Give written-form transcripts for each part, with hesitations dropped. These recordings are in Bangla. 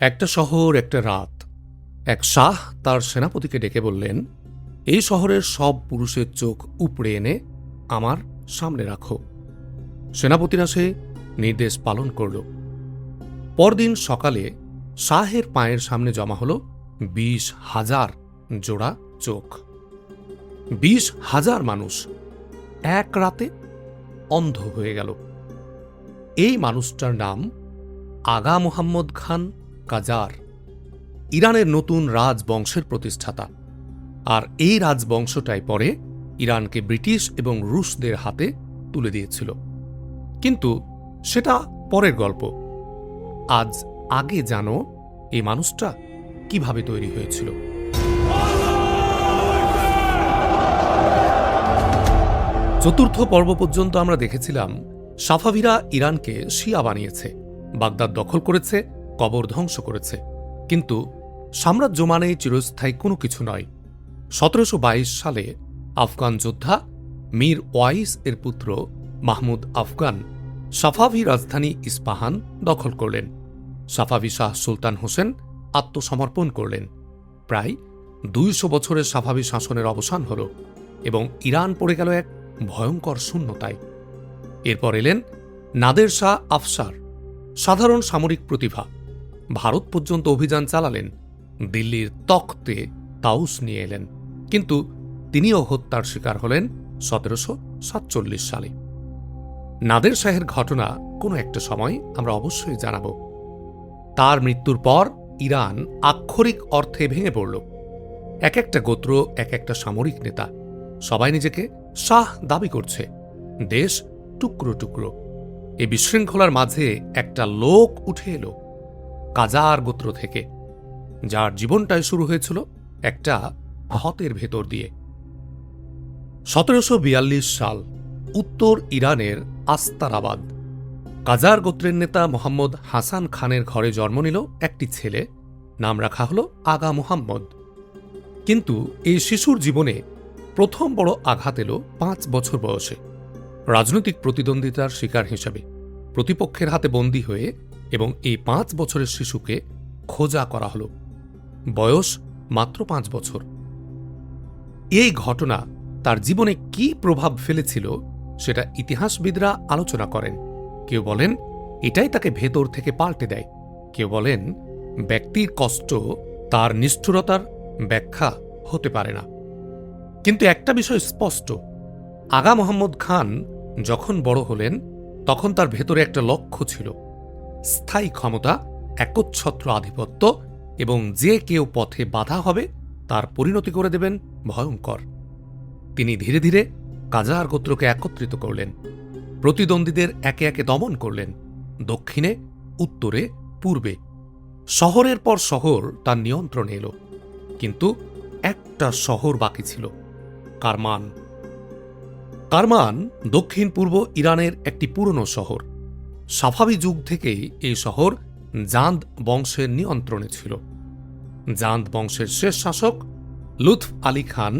একটা শহর, একটা রাত। এক শাহ তার সেনাপতিকে ডেকে বললেন, এই শহরের সব পুরুষের চোখ উপড়ে এনে আমার সামনে রাখো। সেনাপতিরা সে নির্দেশ পালন করল। পরদিন সকালে শাহের পায়ের সামনে জমা হল 20,000 জোড়া চোখ। 20,000 মানুষ এক রাতে অন্ধ হয়ে গেল। এই মানুষটার নাম আগা মোহাম্মদ খান কাজার, ইরানের নতুন রাজবংশের প্রতিষ্ঠাতা। আর এই রাজবংশটাই পরে ইরানকে ব্রিটিশ এবং রুশদের হাতে তুলে দিয়েছিল। কিন্তু সেটা পরের গল্প। আজ আগে জানো এই মানুষটা কিভাবে তৈরি হয়েছিল। চতুর্থ পর্ব পর্যন্ত আমরা দেখেছিলাম সাফাভিরা ইরানকে শিয়া বানিয়েছে, বাগদাদ দখল করেছে, কবর ধ্বংস করেছে। কিন্তু সাম্রাজ্য মানেই চিরস্থায়ী কোনো কিছু নয়। 1722 সালে আফগান যোদ্ধা মীর ওয়াইস এর পুত্র মাহমুদ আফগান সাফাভি রাজধানী ইস্পাহান দখল করলেন। সাফাভি শাহ সুলতান হোসেন আত্মসমর্পণ করলেন। প্রায় 200 বছরের সাফাভি শাসনের অবসান হল এবং ইরান পড়ে গেল এক ভয়ঙ্কর শূন্যতায়। এরপর এলেন নাদের শাহ আফশার, সাধারণ সামরিক প্রতিভা। ভারত পর্যন্ত অভিযান চালালেন, দিল্লির তখতে তাউস নিয়ে এলেন। কিন্তু তিনিও হত্যার শিকার হলেন 1747 সালে। নাদের শাহের ঘটনা কোনো একটা সময় আমরা অবশ্যই জানাব। তার মৃত্যুর পর ইরান আক্ষরিক অর্থে ভেঙে পড়ল। এক একটা গোত্র, এক একটা সামরিক নেতা, সবাই নিজেকে শাহ দাবি করছে। দেশ টুকরো টুকরো। এই বিশৃঙ্খলার মাঝে একটা লোক উঠে এলো কাজার গোত্র থেকে, যার জীবনটাই শুরু হয়েছিল একটা হতের ভেতর দিয়ে। 1742 সাল, উত্তর ইরানের আস্তারাবাদ। কাজার গোত্রের নেতা মোহাম্মদ হাসান খানের ঘরে জন্ম নিল একটি ছেলে। নাম রাখা হল আগা মোহাম্মদ। কিন্তু এই শিশুর জীবনে প্রথম বড় আঘাত এল 5 বছর বয়সে, রাজনৈতিক প্রতিদ্বন্দ্বিতার শিকার হিসাবে প্রতিপক্ষের হাতে বন্দী হয়ে। এবং এই 5 বছরের শিশুকে খোঁজা করা হল। বয়স মাত্র 5 বছর। এই ঘটনা তার জীবনে কি প্রভাব ফেলেছিল সেটা ইতিহাসবিদরা আলোচনা করেন। কেউ বলেন এটাই তাকে ভেতর থেকে পাল্টে দেয়, কেউ বলেন ব্যক্তির কষ্ট তার নিষ্ঠুরতার ব্যাখ্যা হতে পারে না। কিন্তু একটা বিষয় স্পষ্ট, আগা মোহাম্মদ খান যখন বড় হলেন তখন তার ভেতরে একটা লক্ষ্য ছিল, স্থায়ী ক্ষমতা, একচ্ছত্র আধিপত্য, এবং যে কেউ পথে বাধা হবে তার পরিণতি করে দেবেন ভয়ঙ্কর। তিনি ধীরে ধীরে কাজার গোত্রকে একত্রিত করলেন, প্রতিদ্বন্দ্বীদের একে একে দমন করলেন, দক্ষিণে, উত্তরে, পূর্বে। শহরের পর শহর তার নিয়ন্ত্রণে এলো। কিন্তু একটা শহর বাকি ছিল, কারমান। কারমান দক্ষিণ পূর্ব ইরানের একটি পুরনো শহর। সাফাভি যুগ থেকেই এই শহর জান্দ বংশের নিয়ন্ত্রণে ছিল। জান্দ বংশের শেষ শাসক লুৎফ আলী খান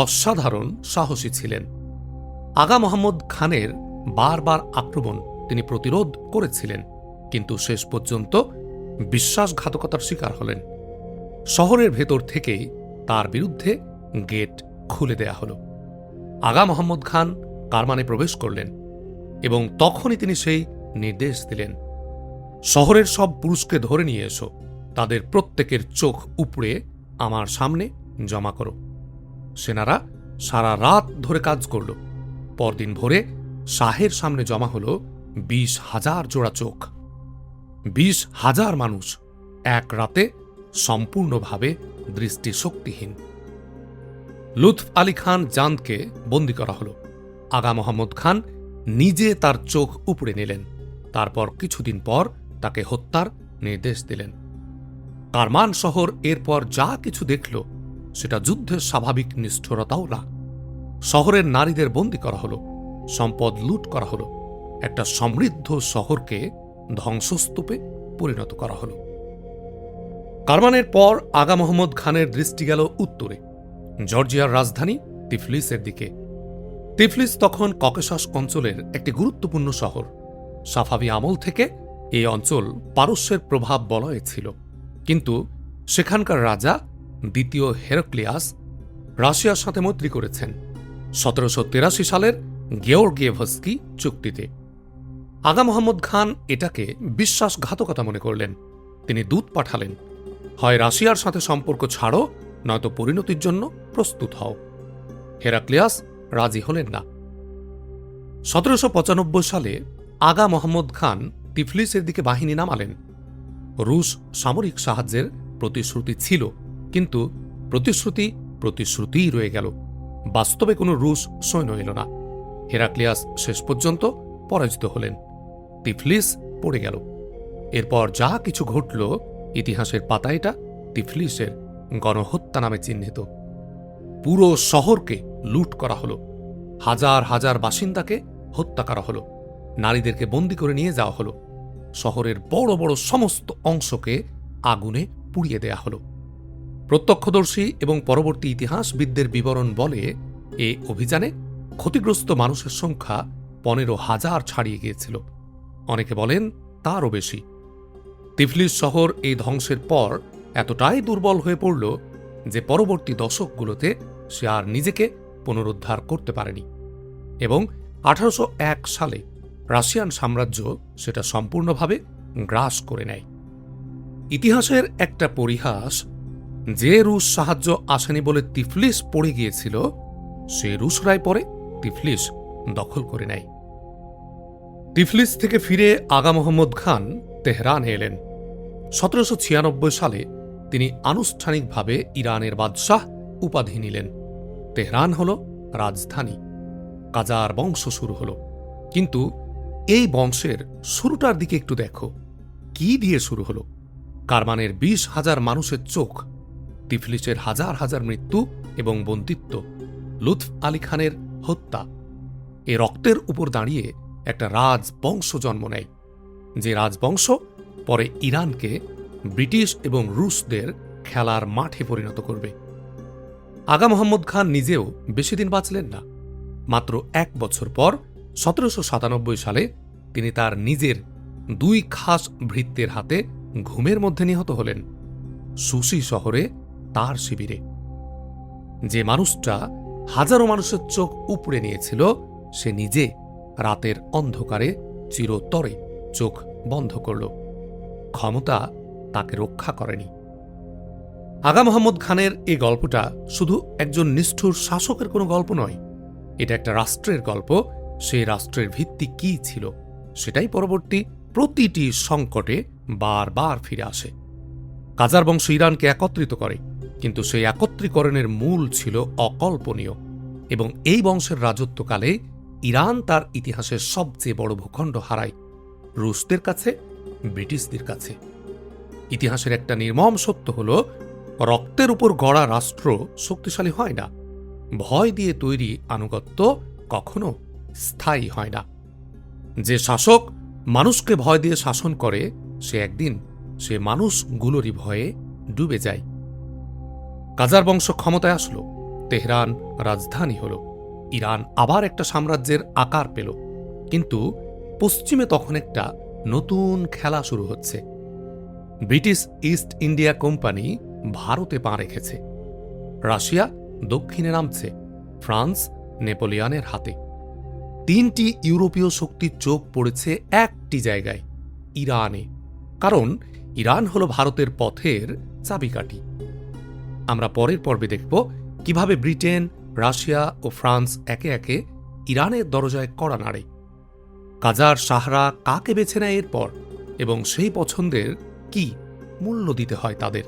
অসাধারণ সাহসী ছিলেন। আগা মোহাম্মদ খানের বারবার আক্রমণ তিনি প্রতিরোধ করেছিলেন, কিন্তু শেষ পর্যন্ত বিশ্বাসঘাতকতার শিকার হলেন। শহরের ভেতর থেকেই তার বিরুদ্ধে গেট খুলে দেয়া হল। আগা মোহাম্মদ খান কারমানে প্রবেশ করলেন এবং তখনই তিনি সেই নির্দেশ দিলেন, শহরের সব পুরুষকে ধরে নিয়ে এসো, তাদের প্রত্যেকের চোখ উপড়ে আমার সামনে জমা করো। সেনারা সারা রাত ধরে কাজ করল। পরদিন ভোরে শাহের সামনে জমা হল 20,000 জোড়া চোখ। 20,000 মানুষ এক রাতে সম্পূর্ণভাবে দৃষ্টিশক্তিহীন। লুৎফ আলী খান জান্দকে বন্দী করা হল। আগা মোহাম্মদ খান নিজে তার চোখ উপড়ে নিলেন। তারপর কিছুদিন পর তাকে হত্যার নির্দেশ দিলেন। কারমান শহর এরপর যা কিছু দেখল সেটা যুদ্ধের স্বাভাবিক নিষ্ঠুরতাও না। শহরের নারীদের বন্দী করা হল, সম্পদ লুট করা হল, একটা সমৃদ্ধ শহরকে ধ্বংসস্তূপে পরিণত করা হল। কারমানের পর আগা মোহাম্মদ খানের দৃষ্টি গেল উত্তরে, জর্জিয়ার রাজধানী তিফলিসের দিকে। তিফলিস তখন ককেশাস অঞ্চলের একটি গুরুত্বপূর্ণ শহর। সাফাভি আমল থেকে এই অঞ্চল পারস্যের প্রভাব বলয়ে ছিল। কিন্তু সেখানকার রাজা দ্বিতীয় হেরাক্লিয়াস রাশিয়ার সাথে মৈত্রী করেছেন 1783 সালের গেওর্গিয়েভস্কি চুক্তিতে। আগা মোহাম্মদ খান এটাকে বিশ্বাসঘাতকতা মনে করলেন। তিনি দূত পাঠালেন, হয় রাশিয়ার সাথে সম্পর্ক ছাড়ো, নয়তো পরিণতির জন্য প্রস্তুত হও। হেরাক্লিয়াস রাজি হলেন না। 1795 সালে আগা মোহাম্মদ খান তিফলিসের দিকে বাহিনী নামালেন। রুশ সামরিক সাহায্যের প্রতিশ্রুতি ছিল, কিন্তু প্রতিশ্রুতিই রয়ে গেল। বাস্তবে কোনো রুশ সৈন্য এল না। হেরাক্লিয়াস শেষ পর্যন্ত পরাজিত হলেন। তিফলিস পড়ে গেল। এরপর যা কিছু ঘটল, ইতিহাসের পাতায় এটা তিফলিসের গণহত্যা নামে চিহ্নিত। পুরো শহরকে লুট করা হলো, হাজার হাজার বাসিন্দাকে হত্যা করা হলো, নারীদেরকে বন্দী করে নিয়ে যাওয়া হলো, শহরের বড় বড় সমস্ত অংশকে আগুনে পুড়িয়ে দেয়া হলো। প্রত্যক্ষদর্শী এবং পরবর্তী ইতিহাসবিদদের বিবরণ বলে, এ অভিযানে ক্ষতিগ্রস্ত মানুষের সংখ্যা 15,000 ছাড়িয়ে গিয়েছিল। অনেকে বলেন তারও বেশি। তিফলিস শহর এই ধ্বংসের পর এতটাই দুর্বল হয়ে পড়ল যে পরবর্তী দশকগুলোতে সে আর নিজেকে পুনরুদ্ধার করতে পারেনি, এবং 1801 সালে রাশিয়ান সাম্রাজ্য সেটা সম্পূর্ণভাবে গ্রাস করে নেয়। ইতিহাসের একটা পরিহাস, যে রুশ সাহায্য আসেনি বলে তিফলিস পড়ে গিয়েছিল, সে রুশরাই পরে তিফলিস দখল করে নেয়। তিফলিস থেকে ফিরে আগা মোহাম্মদ খান তেহরানে এলেন। 1796 সালে তিনি আনুষ্ঠানিকভাবে ইরানের বাদশাহ উপাধি নিলেন। তেহরান হল রাজধানী। কাজার বংশ শুরু হল। কিন্তু এই বংশের শুরুটার দিকে একটু দেখো, কি দিয়ে শুরু হল? কারমানের 20,000 মানুষের চোখ, তিফলিসের হাজার হাজার মৃত্যু এবং বন্দিত্ব, লুৎফ আলী খানের হত্যা। এ রক্তের উপর দাঁড়িয়ে একটা রাজবংশ জন্ম নেয়, যে রাজবংশ পরে ইরানকে ব্রিটিশ এবং রুশদের খেলার মাঠে পরিণত করবে। আগা মোহাম্মদ খান নিজেও বেশি দিন বাঁচলেন না। মাত্র 1 বছর পর 1797 সালে তিনি তার নিজের 2 খাস ভৃত্যের হাতে ঘুমের মধ্যে নিহত হলেন, সুসি শহরে তার শিবিরে। যে মানুষটা হাজারো মানুষের চোখ উপড়ে নিয়েছিল, সে নিজে রাতের অন্ধকারে চিরতরে চোখ বন্ধ করল। ক্ষমতা তাকে রক্ষা করেনি। আগা মোহাম্মদ খানের এই গল্পটা শুধু একজন নিষ্ঠুর শাসকের কোনো গল্প নয়, এটা একটা রাষ্ট্রের গল্প। সেই রাষ্ট্রের ভিত্তি কি ছিল, সেটাই পরবর্তী প্রতিটি সংকটে বারবার ফিরে আসে। কাজার বংশ ইরানকে একত্রিত করে, কিন্তু সেই একত্রীকরণের মূল ছিল অকল্পনীয়, এবং এই বংশের রাজত্বকালে ইরান তার ইতিহাসের সবচেয়ে বড় ভূখণ্ড হারায়, রুশদের কাছে, ব্রিটিশদের কাছে। ইতিহাসের একটা নির্মম সত্য হল, রক্তের উপর গড়া রাষ্ট্র শক্তিশালী হয় না। ভয় দিয়ে তৈরি আনুগত্য কখনো স্থায়ী হয় না। যে শাসক মানুষকে ভয় দিয়ে শাসন করে, সে একদিন সে মানুষগুলোরই ভয়ে ডুবে যায়। কাজার বংশ ক্ষমতায় আসলো, তেহরান রাজধানী হল, ইরান আবার একটা সাম্রাজ্যের আকার পেল। কিন্তু পশ্চিমে তখন একটা নতুন খেলা শুরু হচ্ছে। ব্রিটিশ ইস্ট ইন্ডিয়া কোম্পানি ভারতে পা রেখেছে, রাশিয়া দক্ষিণে নামছে, ফ্রান্স নেপোলিয়নের হাতে। 3টি ইউরোপীয় শক্তির চোখ পড়েছে একটি জায়গায়, ইরানে, কারণ ইরান হল ভারতের পথের চাবিকাঠি। আমরা পরের পর্বে দেখব কিভাবে ব্রিটেন, রাশিয়া ও ফ্রান্স একে একে ইরানের দরজায় কড়া নাড়ে। কাজার শাহরা কাকে বেছে নেয় এরপর, এবং সেই পছন্দের কি মূল্য দিতে হয় তাদের।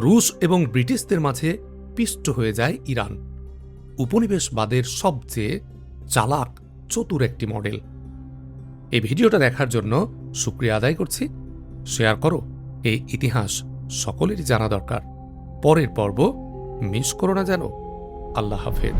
রুশ এবং ব্রিটিশদের মাঝে পিষ্ট হয়ে যায় ইরান, উপনিবেশবাদের সবচেয়ে চালাক চতুর একটি মডেল। এই ভিডিওটা দেখার জন্য শুকরিয়া আদায় করছি। শেয়ার করো, এই ইতিহাস সকলেরই জানা দরকার। পরের পর্ব মিস করো না যেন। আল্লাহ হাফেজ।